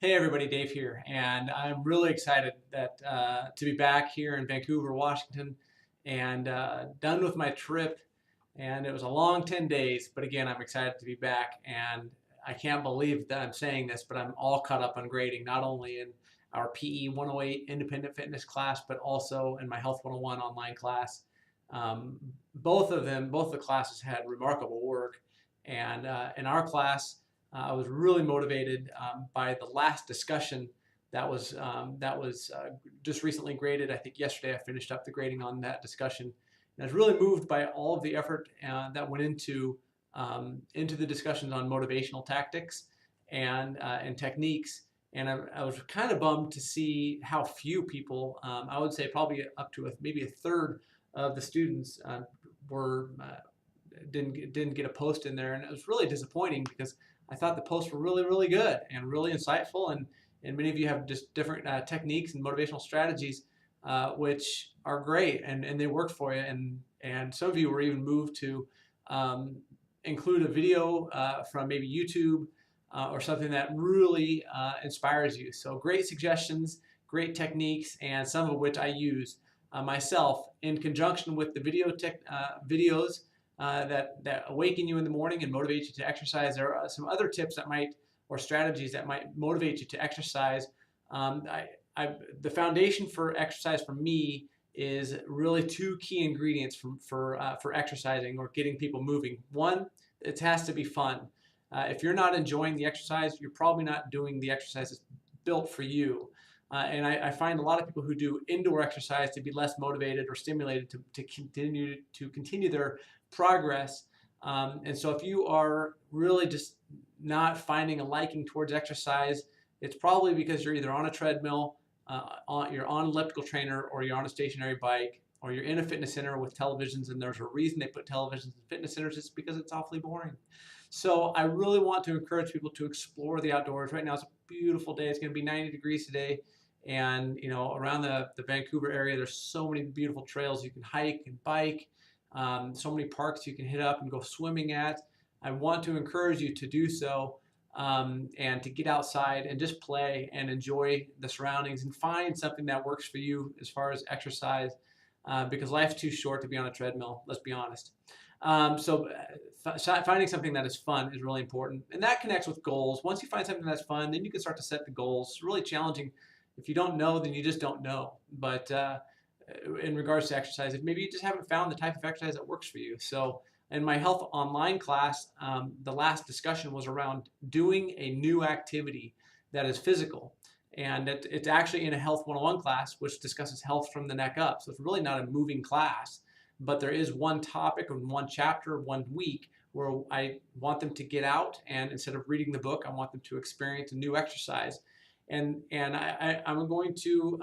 Hey everybody, Dave here, and I'm really excited to be back here in Vancouver, Washington, and done with my trip. And it was a long 10 days, but again, I'm excited to be back, and I can't believe that I'm saying this, but I'm all caught up on grading, not only in our PE 108 independent fitness class, but also in my Health 101 online class. Both of them, both the classes had remarkable work, and in our class. I was really motivated by the last discussion that was just recently graded. I think yesterday I finished up the grading on that discussion. And I was really moved by all of the effort that went into the discussions on motivational tactics and techniques. And I was kind of bummed to see how few people, I would say probably up to maybe a third of the students were didn't get a post in there, and it was really disappointing because I thought the posts were really good and really insightful, and many of you have just different techniques and motivational strategies, which are great and they work for you, and some of you were even moved to um, include a video from maybe YouTube or something that really inspires you. So great suggestions, great techniques, and some of which I use myself in conjunction with the videos that awaken you in the morning and motivate you to exercise. There are some other tips or strategies that might motivate you to exercise. Um, the foundation for exercise for me is really two key ingredients for exercising or getting people moving. One, it has to be fun. If you're not enjoying the exercise, you're probably not doing the exercise that's built for you. And I find a lot of people who do indoor exercise to be less motivated or stimulated to continue their progress. And so if you are really just not finding a liking towards exercise, it's probably because you're either on a treadmill, you're on an elliptical trainer, or you're on a stationary bike, or you're in a fitness center with televisions, and there's a reason they put televisions in fitness centers. It's because it's awfully boring. So I really want to encourage people to explore the outdoors. Right now it's a beautiful day. It's going to be 90 degrees today. And around the Vancouver area, there's so many beautiful trails you can hike and bike, so many parks you can hit up and go swimming at. I want to encourage you to do so, and to get outside and just play and enjoy the surroundings and find something that works for you as far as exercise, because life's too short to be on a treadmill, let's be honest. Finding something that is fun is really important, and that connects with goals. Once you find something that's fun, then you can start to set the goals. It's really challenging. If you don't know, then you just don't know. But in regards to exercise, if maybe you just haven't found the type of exercise that works for you. So in my health online class, the last discussion was around doing a new activity that is physical. And it's actually in a Health 101 class, which discusses health from the neck up. So it's really not a moving class, but there is one topic and one chapter, 1 week, where I want them to get out, and instead of reading the book, I want them to experience a new exercise. And I'm going to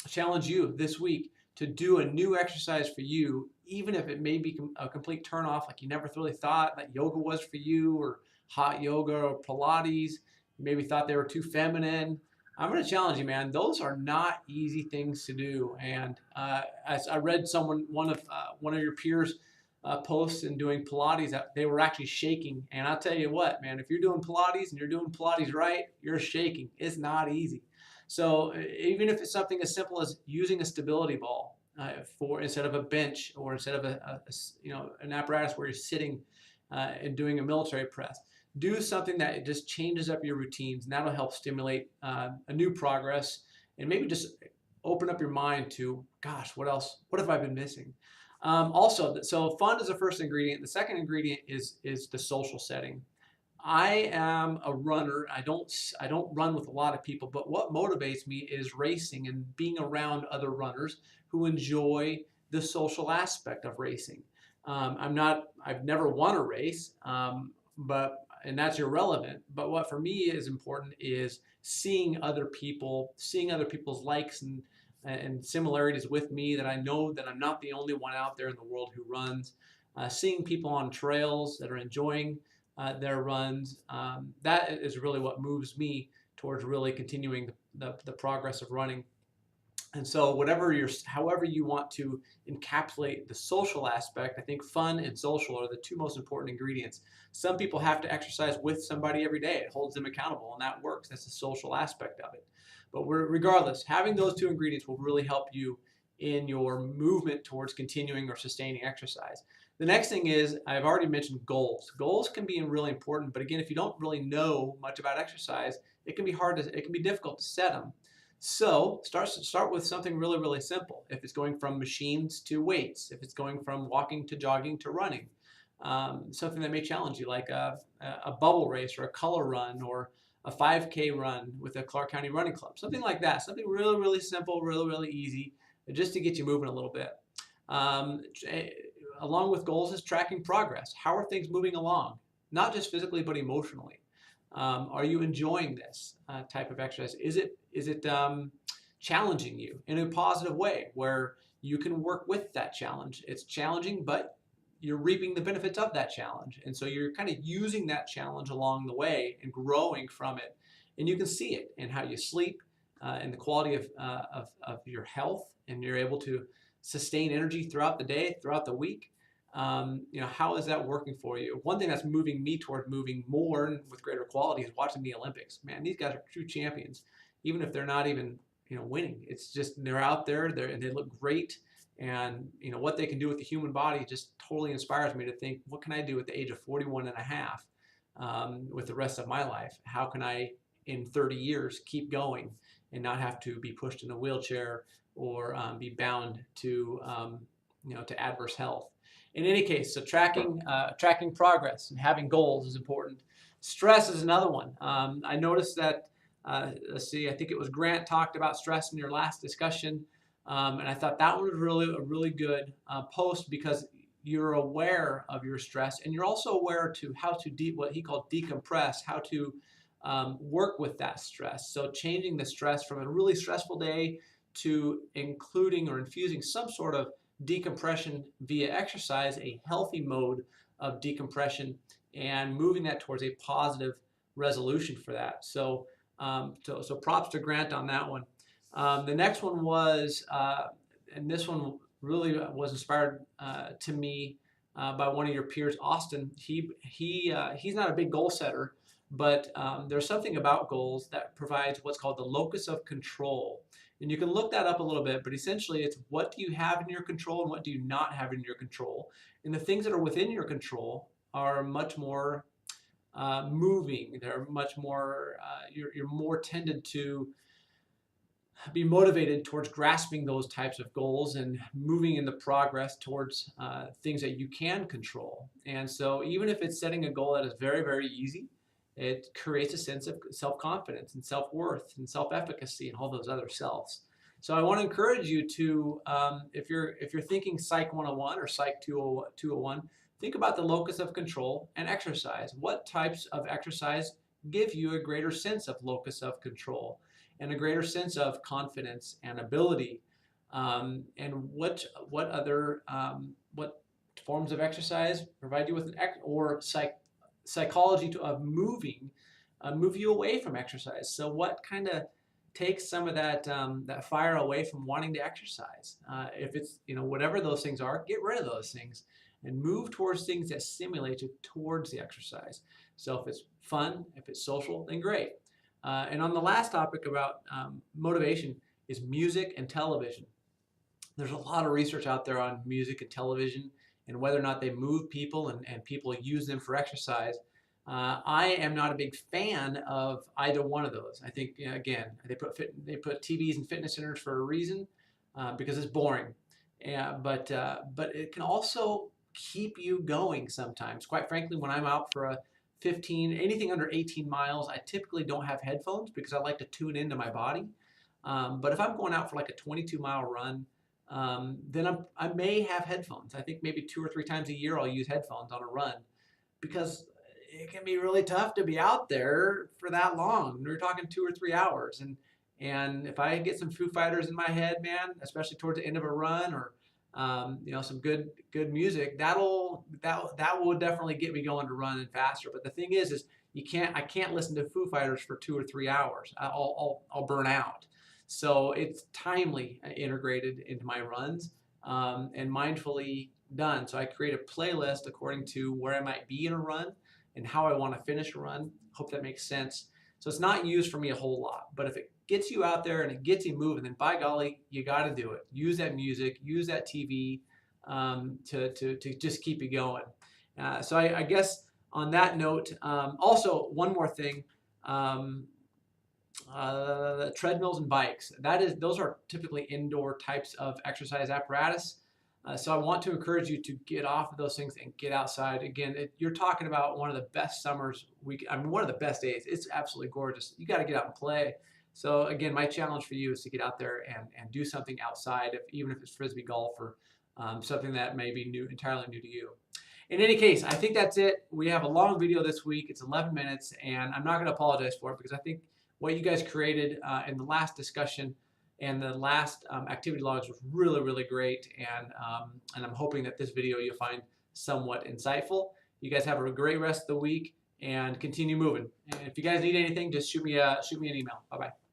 challenge you this week to do a new exercise for you, even if it may be a complete turnoff, like you never really thought that yoga was for you, or hot yoga or Pilates. You maybe thought they were too feminine. I'm going to challenge you, man. Those are not easy things to do. And as I read one of your peers posts and doing Pilates, that they were actually shaking. And I'll tell you what, man, if you're doing Pilates and you're doing Pilates right, you're shaking. It's not easy. So even if it's something as simple as using a stability ball for instead of a bench, or instead of an apparatus where you're sitting and doing a military press, do something that just changes up your routines, and that'll help stimulate a new progress, and maybe just open up your mind to, gosh, what else? What have I been missing? So fun is the first ingredient. The second ingredient is the social setting. I am a runner. I don't run with a lot of people, but what motivates me is racing and being around other runners who enjoy the social aspect of racing. I've never won a race, and that's irrelevant. But what for me is important is seeing other people's likes and similarities with me, that I know that I'm not the only one out there in the world who runs. Seeing people on trails that are enjoying their runs, that is really what moves me towards really continuing the progress of running. And so however you want to encapsulate the social aspect, I think fun and social are the two most important ingredients. Some people have to exercise with somebody every day. It holds them accountable, and that works. That's the social aspect of it. But regardless, having those two ingredients will really help you in your movement towards continuing or sustaining exercise. The next thing is, I've already mentioned goals. Goals can be really important, but again, if you don't really know much about exercise, it can be difficult to set them. So start with something really, really simple. If it's going from machines to weights, if it's going from walking to jogging to running, something that may challenge you, like a bubble race or a color run or a 5K run with a Clark County Running Club, something like that. Something really, really simple, really, really easy, just to get you moving a little bit. Um, Along with goals is tracking progress. How are things moving along? Not just physically, but emotionally. Are you enjoying this type of exercise? Is it challenging you in a positive way where you can work with that challenge? It's challenging, but you're reaping the benefits of that challenge. And so you're kind of using that challenge along the way and growing from it. And you can see it in how you sleep and the quality of your health, and you're able to sustain energy throughout the day, throughout the week. How is that working for you? One thing that's moving me toward moving more and with greater quality is watching the Olympics. Man, these guys are true champions, even if they're not even winning. It's just they're out there, and they look great, and what they can do with the human body just totally inspires me to think, what can I do at the age of 41 and a half with the rest of my life? How can I, in 30 years, keep going and not have to be pushed in a wheelchair or be bound to adverse health? In any case, so tracking progress and having goals is important. Stress is another one. I noticed that, let's see, I think it was Grant talked about stress in your last discussion, and I thought that was really a really good post, because you're aware of your stress, and you're also aware to how to what he called decompress, how to work with that stress. So changing the stress from a really stressful day to including or infusing some sort of decompression via exercise, a healthy mode of decompression, and moving that towards a positive resolution for that. So props to Grant on that one. The next one was, and this one really was inspired to me by one of your peers, Austin. He's not a big goal setter, but there's something about goals that provides what's called the locus of control. And you can look that up a little bit, but essentially it's what do you have in your control and what do you not have in your control. And the things that are within your control are much more moving. They're much more, you're more tended to be motivated towards grasping those types of goals and moving in the progress towards things that you can control. And so even if it's setting a goal that is very, very easy, it creates a sense of self-confidence and self-worth and self-efficacy and all those other selves. So I want to encourage you to, if you're thinking Psych 101 or Psych 201, think about the locus of control and exercise. What types of exercise give you a greater sense of locus of control and a greater sense of confidence and ability? And what other what forms of exercise provide you with psychology of moving, move you away from exercise? So what kind of takes some of that fire away from wanting to exercise? If it's whatever those things are, get rid of those things and move towards things that stimulate you towards the exercise. So if it's fun, if it's social, then great. And on the last topic about motivation is music and television. There's a lot of research out there on music and television and whether or not they move people and people use them for exercise. I am not a big fan of either one of those. I think, again, they put TVs in fitness centers for a reason, because it's boring. But it can also keep you going sometimes. Quite frankly, when I'm out for anything under 18 miles, I typically don't have headphones because I like to tune into my body. But if I'm going out for like a 22-mile run, then I may have headphones. I think maybe 2 or 3 times a year I'll use headphones on a run, because it can be really tough to be out there for that long. We're talking 2 or 3 hours, and if I get some Foo Fighters in my head, man, especially towards the end of a run, or some good music, that will definitely get me going to run faster. But the thing is I can't listen to Foo Fighters for 2 or 3 hours. I'll burn out. So it's timely integrated into my runs and mindfully done. So I create a playlist according to where I might be in a run and how I want to finish a run. Hope that makes sense. So it's not used for me a whole lot, but if it gets you out there and it gets you moving, then by golly, you got to do it. Use that music, use that TV to just keep you going. So I guess on that note, also one more thing. Um, Treadmills and bikes. Those are typically indoor types of exercise apparatus. So I want to encourage you to get off of those things and get outside. Again, you're talking about one of the best summers one of the best days. It's absolutely gorgeous. You got to get out and play. So again, my challenge for you is to get out there and do something outside, even if it's frisbee golf or something that may be entirely new to you. In any case, I think that's it. We have a long video this week. It's 11 minutes, and I'm not going to apologize for it because I think what you guys created in the last discussion and the last activity logs was really, really great. And I'm hoping that this video you'll find somewhat insightful. You guys have a great rest of the week and continue moving. And if you guys need anything, just shoot me an email. Bye-bye.